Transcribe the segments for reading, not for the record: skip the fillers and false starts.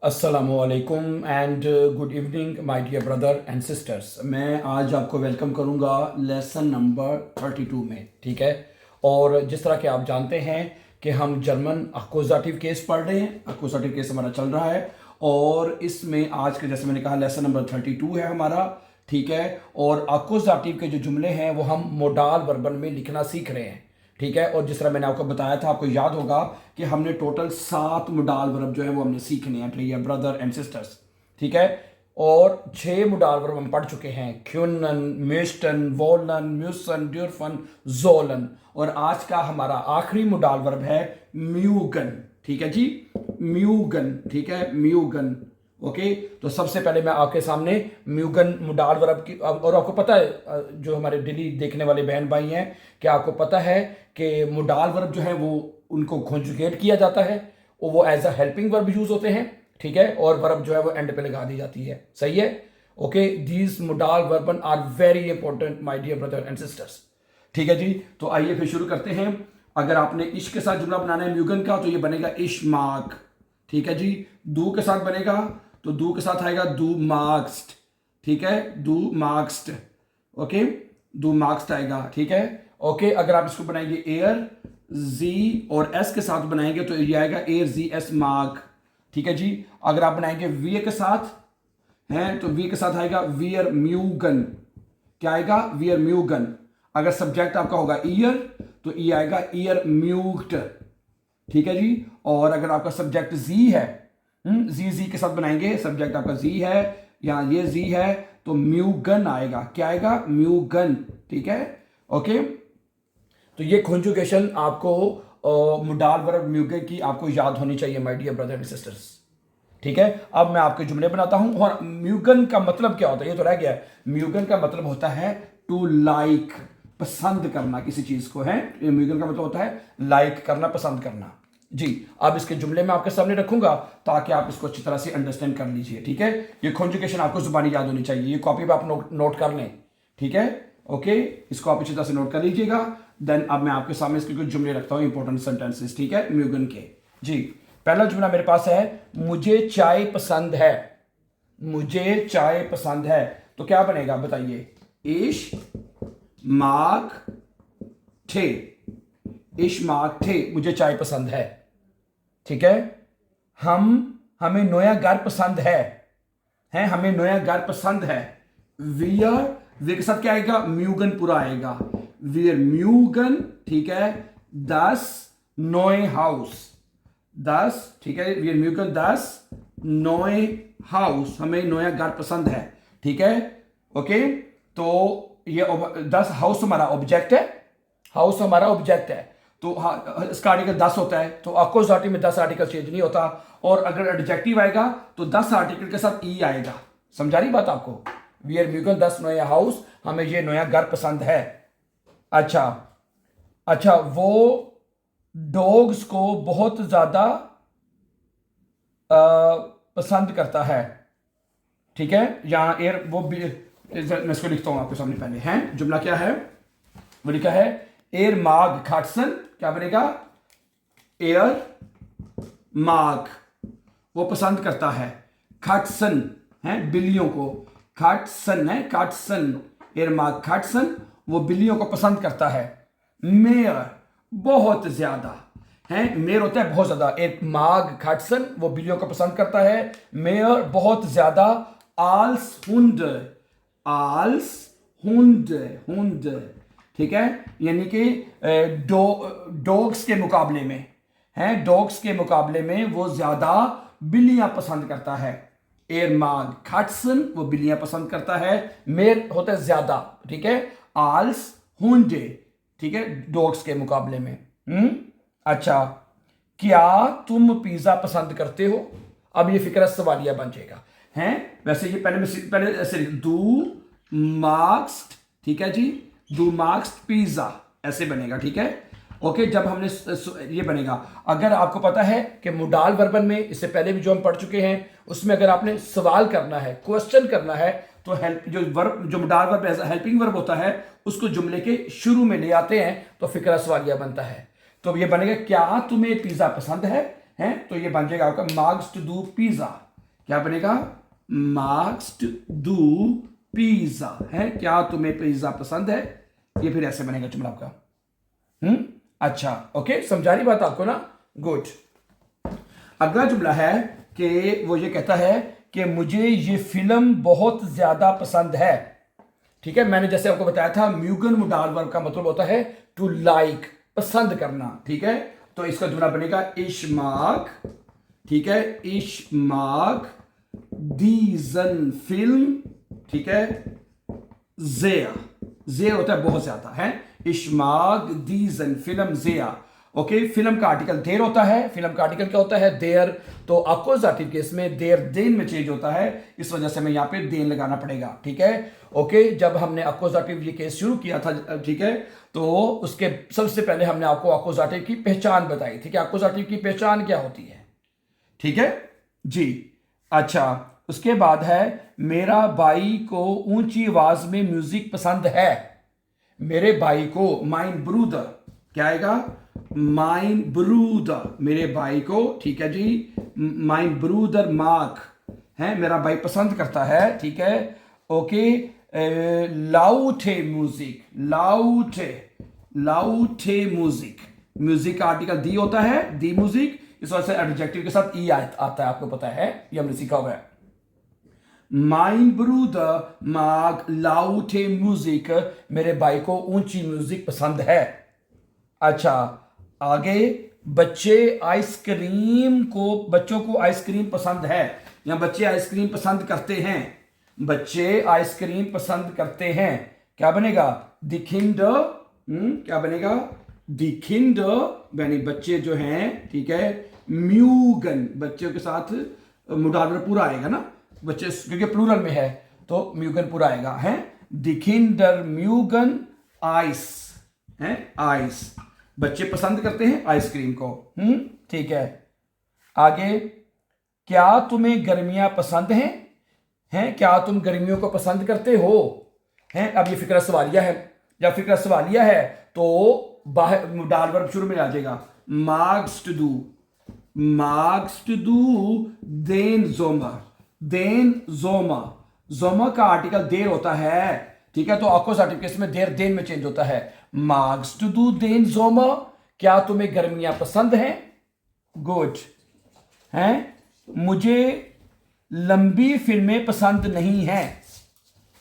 अस्सलामुअलैकुम and good evening my dear brother and sisters. मैं आज आपको वेलकम करूंगा लेसन नंबर 32 में, ठीक है। और जिस तरह के आप जानते हैं कि हम जर्मन अक्यूजेटिव केस पढ़ रहे हैं, अक्यूजेटिव केस हमारा चल रहा है और इसमें आज के जैसे मैंने कहा लेसन नंबर 32 है हमारा, ठीक है। और अक्यूजेटिव के जो जुमले हैं वो हम मोडाल वर्बन में लिखना सीख रहे हैं, ठीक है। और जिस तरह मैंने आपको बताया था, आपको याद होगा कि हमने टोटल 7 मोडाल वर्ब जो है वो हमने सीखने हैं, ठीक है ब्रदर एंड सिस्टर्स, ठीक है। और 6 मोडाल वर्ब हम पढ़ चुके हैं, क्यूनन, मिस्टन, वोलन, म्यूसन, ड्यूरफन, जोलन। और आज का हमारा आखिरी मोडाल वर्ब है म्यूगन, ठीक है जी, म्यूगन, ठीक है, म्यूगन। ओके, तो सबसे पहले मैं आपके सामने म्यूगन मोडाल वर्ब की, और आपको पता है जो हमारे डेली देखने वाले बहन भाई हैं, कि आपको पता है कि मोडाल वर्ब जो है वो उनको कॉन्जुगेट किया जाता है और वो as a helping verb use होते हैं, ठीक है। और वर्ब जो है वो एंड पे लगा दी जाती है, सही है। Okay, these modal verbs are very important my dear brother and sisters, ठीक है जी। तो आइए फिर शुरू करते हैं। अगर आपने इश के साथ जुमला बनाना है म्यूगन का, तो ये बनेगा इशमाक, ठीक है जी। दू के साथ बनेगा तो दू के साथ आएगा दू मार्क्स्ट, ठीक है, दू मार्क्स्ट, ओके, दू मार्क्स्ट आएगा, ठीक है। ओके, अगर आप इसको बनाएंगे एयर जी और एस के साथ बनाएंगे तो ये आएगा एयर जी एस मार्क, ठीक है जी। अगर आप बनाएंगे वी के साथ हैं तो वी के साथ आएगा वियर म्यूगन, क्या आएगा, वियर म्यूगन। अगर सब्जेक्ट आपका होगा ईयर तो ये आएगा ईयर म्यूग्ड, ठीक है जी। और अगर आपका सब्जेक्ट जी है, जी के साथ बनाएंगे, सब्जेक्ट आपका जी है या ये जी है तो म्यूगन आएगा, क्या आएगा, म्यूगन, ठीक है। ओके, तो ये कॉन्जुगेशन आपको मोडाल वर्ब म्यूगन की आपको याद होनी चाहिए my dear brother and sisters, ठीक है। अब मैं आपके जुमले बनाता हूं। और म्यूगन का मतलब क्या होता है, ये तो रह गया। म्यूगन का मतलब होता है टू लाइक, पसंद करना किसी चीज को, है। म्यूगन का मतलब होता है लाइक करना, पसंद करना जी। अब इसके जुमले में आपके सामने रखूंगा ताकि आप इसको अच्छी तरह से अंडरस्टैंड कर लीजिए, ठीक है। ये कॉन्जुगेशन आपको जुबानी याद होनी चाहिए, ये कॉपी पे आप नोट कर लें, ठीक है। ओके, इसको आप अच्छी तरह से नोट कर लीजिएगा। देन अब मैं आपके सामने इसके कुछ जुमले रखता हूं, इंपॉर्टेंट सेंटेंसेस, ठीक है, म्यूगन के जी। पहला जुमला मेरे पास है, मुझे चाय पसंद है, मुझे चाय पसंद है। तो क्या बनेगा बताइए, इश माक ठे, इश माक ठे, मुझे चाय पसंद है, ठीक है। हमें नया घर पसंद है, हमें नया घर पसंद है। वियर, वे के साथ क्या आएगा, म्यूगन पूरा आएगा, वियर म्यूगन, ठीक है, 10 नोए हाउस, 10, ठीक है, वियर म्यूगन 10 नोए हाउस, हमें नया घर पसंद है, ठीक है। ओके, तो ये 10 हाउस हमारा ऑब्जेक्ट है, हाउस हमारा ऑब्जेक्ट है, तो इसका आर्टिकल 10 होता है, तो अक्यूजेटिव में 10 आर्टिकल चेंज नहीं होता। और अगर एडजेक्टिव आएगा तो 10 आर्टिकल के साथ ई आएगा, समझा रही बात आपको। वियर म्यूगन 10 नया हाउस, हमें ये नया घर पसंद है। अच्छा अच्छा, वो डॉग्स को बहुत ज्यादा पसंद करता है, ठीक है। यहां एयर वो भी, मैं इसको लिखता हूं आपके सामने पहले, हैं जुमला क्या है, वो लिखा है एयर माग खाटसन, क्या बनेगा, एयर माग, वो पसंद करता है, खाटसन है बिल्लियों को, खाटसन है, खाटसन, एयर माग खाटसन, वो बिल्लियों को पसंद करता है। मेयर, बहुत ज्यादा है, मेयर होता है बहुत ज्यादा, एक माग खाटसन, वो बिल्लियों को पसंद करता है, मेयर बहुत ज्यादा। आल्स हुंड, आल्स हुंड, हुंड, ठीक है, यानी कि डॉग्स के मुकाबले में, है, डॉग्स के मुकाबले में वो ज्यादा बिल्लियां पसंद करता है। एयर माग खाटसन, वो बिल्लियां पसंद करता है, मेर होता है ज्यादा, ठीक है, आल्स हुंडे, ठीक है, डॉग्स के मुकाबले में। अच्छा, क्या तुम पिज्जा पसंद करते हो, अब ये फिक्र सवालिया बन जाएगा, हैं। वैसे ये पहले ऐसे दू मार्क्स, ठीक है जी, दू मार्क्स पिज्जा, ऐसे बनेगा, ठीक है। ओके, जब हमने ये बनेगा, अगर आपको पता है कि मोडाल वर्बन में इससे पहले भी जो हम पढ़ चुके हैं, उसमें अगर आपने सवाल करना है, क्वेश्चन करना है, तो हेल्प जो वर्ब, जो modal verb as helping verb होता है, उसको जुमले के शुरू में ले आते हैं तो फिक्रा सवालिया बनता है। तो ये बनेगा, क्या तुम्हें पिज्जा पसंद है, तो ये बन जाएगा आपका मार्क्स टू डू पिज्जा, क्या बनेगा? magst du पिज्जा है, क्या तुम्हें पिज्जा पसंद है? ये फिर ऐसे बनेगा जुमला आपका। अच्छा, ओके, समझा रही बात आपको ना? गुड। अगला जुमला है कि वो ये कहता है कि मुझे ये फिल्म बहुत ज्यादा पसंद है। ठीक है, मैंने जैसे आपको बताया था म्यूगन मोडाल वर्ब का मतलब होता है टू लाइक, पसंद करना। ठीक है, तो इसका जुमला बनेगा इश्माक। ठीक है, इश्माक दीजन फिल्म। ठीक है, ज़ेया होता है बहुत ज्यादा है, इश्माक दीजन फिल्म ज़ेया। ओके, फिल्म का आर्टिकल देर होता है। फिल्म का आर्टिकल क्या होता है? देर। तो अक्कुज़ाटिव केस में देर देन में चेंज होता है, इस वजह से हमें यहाँ पे देन लगाना पड़ेगा। ठीक है, ओके, जब हमने अक्कुज़ाटिव ये केस शुरू किया था, ठीक है, तो उसके सबसे पहले हमने आपको अक्कुज़ाटिव की पहचान बताई थी कि अक्कुज़ाटिव की पहचान क्या होती है। ठीक है जी। अच्छा, उसके बाद है मेरा भाई को ऊंची आवाज में म्यूजिक पसंद है। मेरे भाई को, माइन ब्रूदर, क्या आएगा? माइन ब्रूदर, मेरे भाई को। ठीक है जी, माइन ब्रूदर मार्क है, मेरा भाई पसंद करता है। ठीक है, ओके, लाउटे म्यूजिक, लाउटे म्यूजिक। म्यूजिक का आर्टिकल दी होता है, दी म्यूजिक, इस वजह से एडजेक्टिव के साथ ई आता है, आपको पता है, ये हमने सीखा हुआ है। माइन ब्रूदर मार्क लाउटे म्यूजिक, मेरे भाई को ऊंची म्यूजिक पसंद है। अच्छा, आगे, बच्चों को आइसक्रीम पसंद है, या बच्चे आइसक्रीम पसंद करते हैं। बच्चे आइसक्रीम पसंद करते हैं, क्या बनेगा? दिखिंड। क्या बनेगा? दिखिंड यानी बच्चे जो हैं। ठीक है, म्यूगन, बच्चों के साथ मुडावल पूरा आएगा ना, बच्चे क्योंकि प्लूरल में है तो म्यूगन पूरा आएगा। है, दिखिंडर म्यूगन आइस, है आइस, बच्चे पसंद करते हैं आइसक्रीम को। ठीक है, आगे, क्या तुम्हें गर्मियां पसंद हैं? क्या तुम गर्मियों को पसंद करते हो? हैं, अब ये फिक्रा सवालिया है। जब फिक्रा सवालिया है तो बाहर डाल वर्ब शुरू में आ जाएगा। मार्क्स टू डू देन जोमा, जोमा का आर्टिकल देर होता है। ठीक है, तो अक्कुज़ाटिव केस में देर देन में चेंज होता है। मार्क्स टू डू देन जोमा, क्या तुम्हें गर्मियां पसंद हैं? गुड। हैं, मुझे लंबी फिल्में पसंद नहीं हैं।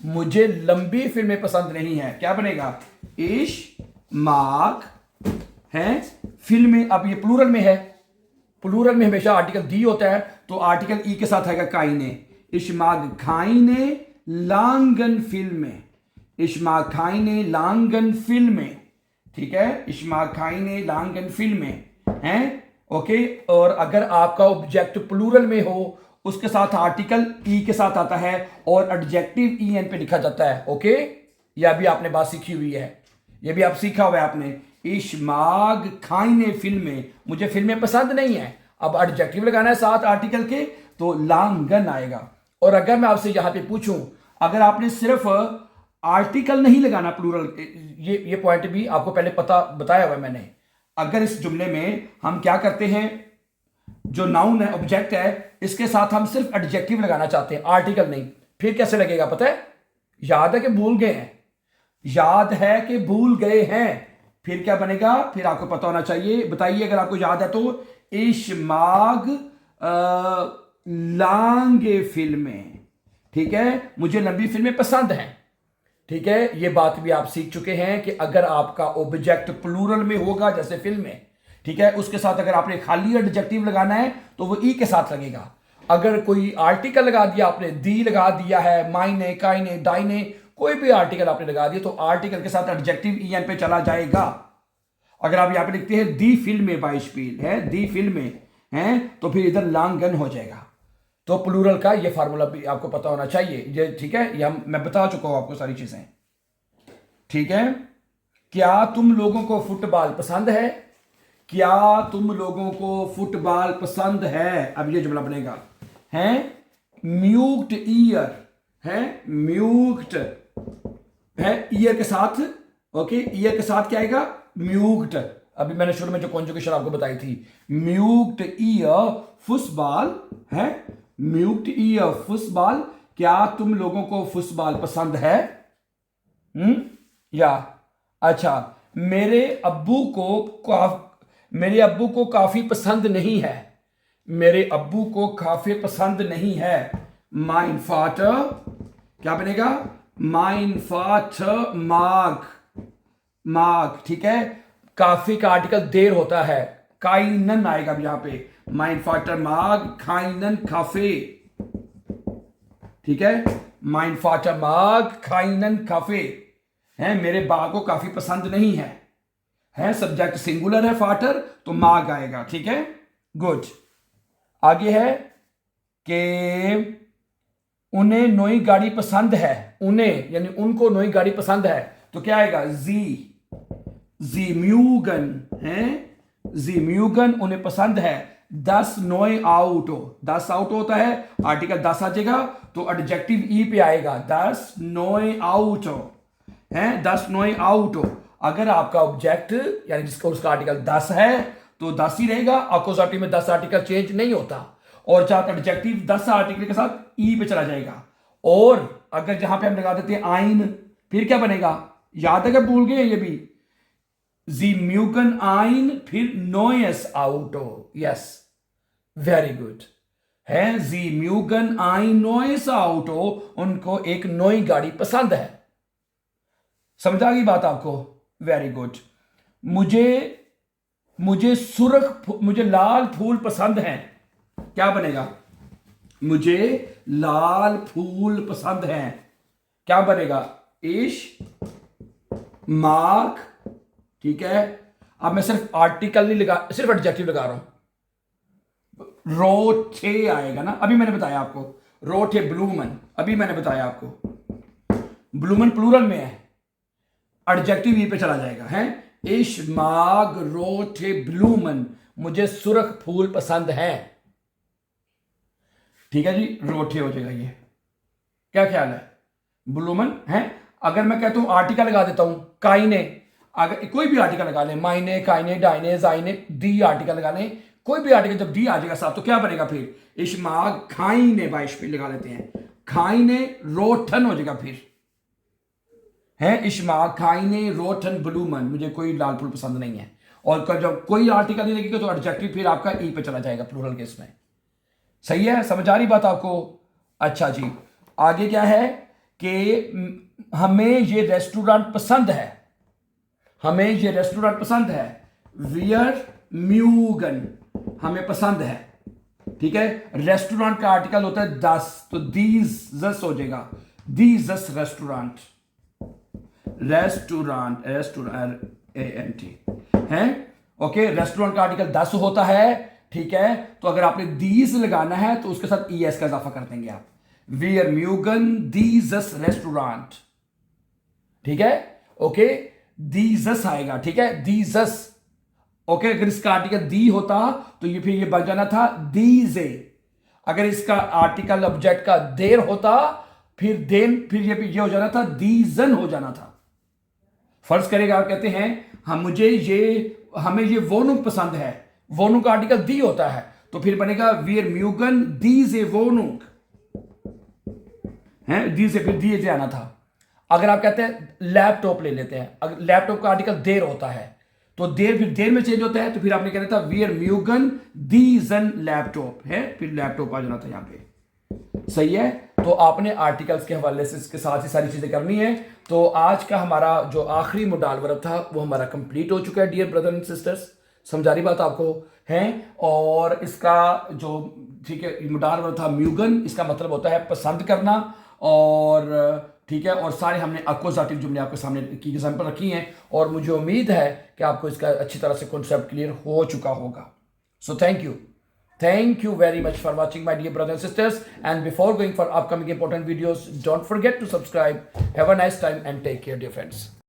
मुझे लंबी फिल्में पसंद नहीं है, क्या बनेगा? इश मार्क है, फिल्में। अब ये प्लूरल में है, प्लूरल में हमेशा आर्टिकल दी होता है, तो आर्टिकल ई के साथ आएगा काइने। इश्माग खाइने लांगन फिल्में, इश्माग खाइने लांगन फिल्में। ठीक है, इश्माग खाइने लांगन फिल्में हैं। ओके, और अगर आपका ऑब्जेक्ट प्लूरल में हो, उसके साथ आर्टिकल ई के साथ आता है और एडजेक्टिव ई एन पे लिखा जाता है। ओके, यह भी आपने बात सीखी हुई है, यह भी आप सीखा हुआ है आपने। इश्माग खाइने फिल्में, मुझे फिल्में पसंद नहीं है। अब एडजेक्टिव लगाना है साथ आर्टिकल के, तो लांगन आएगा। और अगर मैं आपसे यहां पे पूछूं, अगर आपने सिर्फ आर्टिकल नहीं लगाना प्लूरल, ये पॉइंट भी आपको पहले बताया हुआ है मैंने। अगर इस जुमले में हम क्या करते हैं, जो नाउन है, ऑब्जेक्ट है, इसके साथ हम सिर्फ एडजेक्टिव लगाना चाहते हैं, आर्टिकल नहीं, फिर कैसे लगेगा पता है? याद है कि भूल गए हैं, याद है कि भूल गए हैं, फिर क्या बनेगा? फिर आपको पता होना चाहिए, बताइए अगर आपको याद है तो। इश्माग लांगे फिल्में, ठीक है, मुझे लंबी फिल्में पसंद हैं। ठीक है, ये बात भी आप सीख चुके हैं कि अगर आपका ऑब्जेक्ट प्लूरल में होगा, जैसे फिल्म में, ठीक है, उसके साथ अगर आपने खाली एडजेक्टिव लगाना है तो वो ई के साथ लगेगा। अगर कोई आर्टिकल लगा दिया आपने, दी लगा दिया है, मायने, काइने, डाइने, कोई भी आर्टिकल आपने लगा दिया तो आर्टिकल के साथ एडजेक्टिव ई एन पे चला जाएगा। अगर आप यहां पे लिखते हैं दी फिल्में बाइशपील है, दी फिल्में हैं, तो फिर इधर लांगन हो जाएगा। तो प्लूरल का ये फार्मूला भी आपको पता होना चाहिए, ये ठीक है, ये मैं बता चुका हूं आपको सारी चीजें। ठीक है, क्या तुम लोगों को फुटबॉल पसंद है? क्या तुम लोगों को फुटबॉल पसंद है? अब ये जुमला बनेगा, हैं, म्यूट ईयर है, म्यूट है, ईयर के साथ। ओके, ईयर के साथ क्या आएगा? म्यूट। अभी मैंने शुरू में जो कॉन्जुगेशन आपको बताई थी, म्यूट ईयर फुटबॉल है, म्यूट ई फुटबॉल, क्या तुम लोगों को फुटबॉल पसंद है? या अच्छा, मेरे अब्बू को काफी पसंद नहीं है। मेरे अब्बू को काफी पसंद नहीं है। माइन फाटर क्या बनेगा? माइन फाटर माग, ठीक है। काफी का आर्टिकल देर होता है, काइनन आएगा यहां पे। माइन फाटर माग खाइनन काफे, ठीक है। माइन फाटर माग खाइनन काफे है, मेरे बा को काफी पसंद नहीं है सब्जेक्ट सिंगुलर है फाटर, तो माग आएगा, ठीक है। गुड। आगे है कि उन्हें नई गाड़ी पसंद है। उन्हें यानी उनको नई गाड़ी पसंद है, तो क्या आएगा? जी म्यूगन है, जी म्यूगन उन्हें पसंद है। 10 नोए आउटो, 10 आउट होता है, आर्टिकल 10 आ जाएगा तो एडजेक्टिव ई पे आएगा। 10 नोए आउटो है, 10 नोए आउटो। अगर आपका ऑब्जेक्ट यानी जिसका उसका आर्टिकल 10 है तो 10 ही रहेगा। अकोजाटिव में 10 आर्टिकल चेंज नहीं होता, और जहां एडजेक्टिव 10 आर्टिकल के साथ ई पे चला जाएगा। और अगर जहां पे हम लगा देते हैं आइन, फिर क्या बनेगा? याद है क्या? भूल गए ये भी। जी म्यूगन आइन फिर नोएस आउटो। यस, वेरी गुड है। जी म्यूगन आइन नोएस आउटो, उनको एक नई गाड़ी पसंद है। समझ आ गई बात आपको? Very good. मुझे लाल फूल पसंद हैं। क्या बनेगा? मुझे लाल फूल पसंद हैं, क्या बनेगा? इश मार्क, ठीक है। अब मैं सिर्फ आर्टिकल नहीं लगा, सिर्फ एडजेक्टिव लगा रहा हूं। रोठे आएगा ना, अभी मैंने बताया आपको। रोठे ब्लूमन, अभी मैंने बताया आपको। ब्लूमन प्लूरल में है, एडजेक्टिव ई पे चला जाएगा है। इश माग रोठे ब्लूमन, मुझे सुर्ख फूल पसंद है, ठीक है जी। रोठे हो जाएगा ये। क्या ख्याल है? ब्लूमन है। अगर मैं कहता हूं आर्टिकल लगा देता हूं, काइने, अगर कोई भी आर्टिकल लगा लें, माइने, काइने, डाइने, जाइने, दी आर्टिकल लगा लें, कोई भी आर्टिकल जब दी आ जाएगा साहब, तो क्या बनेगा फिर? इश्माग खाइने, बाइश पे लगा लेते हैं, खाइने रोठन हो जाएगा फिर है। इश्माग खाइने रोठन ब्लूमन, मुझे कोई लाल फूल पसंद नहीं है। और जब कोई आर्टिकल नहीं लगेगा तो एडजेक्टिव फिर आपका ई पे चला जाएगा प्लूरल केस में। सही है? समझ आ रही बात आपको? अच्छा जी। आगे क्या है कि हमें ये रेस्टोरेंट पसंद है। हमें ये रेस्टोरेंट पसंद है। वियर म्यूगन, हमें पसंद है, ठीक है। रेस्टोरेंट का आर्टिकल होता है 10, तो दीज हो जाएगा। दीज रेस्टोरेंट, रेस्टोरेंट है, ओके। रेस्टोरेंट का आर्टिकल 10 होता है, ठीक है। तो अगर आपने दीज लगाना है तो उसके साथ ई एस का इजाफा कर देंगे आप। वियर म्यूगन दीजस रेस्टोरेंट, ठीक है, ओके। दीजस आएगा, ठीक है, दीजस, ओके। अगर इसका आर्टिकल दी होता तो ये फिर ये बन जाना था दीजे। अगर इसका आर्टिकल ऑब्जेक्ट का देर होता फिर ये हो जाना था दीजन हो जाना था। फर्ज करेगा, आप कहते हैं हमें ये वोनुक पसंद है, वोनुक का आर्टिकल दी होता है, तो फिर बनेगा वियर म्यूगन दीजे वोनुक है। दी से फिर दिए आना था। अगर आप कहते हैं लैपटॉप ले लेते हैं, अगर लैपटॉप का आर्टिकल देर होता है तो देर में चेंज होता है, तो फिर आपने कहना था वियर म्यूगन दीजन लैपटॉप है, फिर लैपटॉप आ जाना था यहां पे। सही है? तो आपने आर्टिकल्स के हवाले से इसके साथ ही सारी चीजें करनी है। तो आज का हमारा जो आखिरी मोडाल वर्ब था वो हमारा कंप्लीट हो चुका है डियर ब्रदर एंड सिस्टर्स। समझा रही बात आपको है? और इसका जो ठीक है मोडाल वर्ब था म्यूगन, इसका मतलब होता है पसंद करना, और ठीक है। और सारे हमने अक्वजाटिव जुमले आपके सामने की एग्जांपल रखी हैं, और मुझे उम्मीद है कि आपको इसका अच्छी तरह से कॉन्सेप्ट क्लियर हो चुका होगा। सो thank you very much for watching my dear brothers and sisters, and before going for upcoming important videos, don't forget to subscribe. Have a nice time and take care dear friends.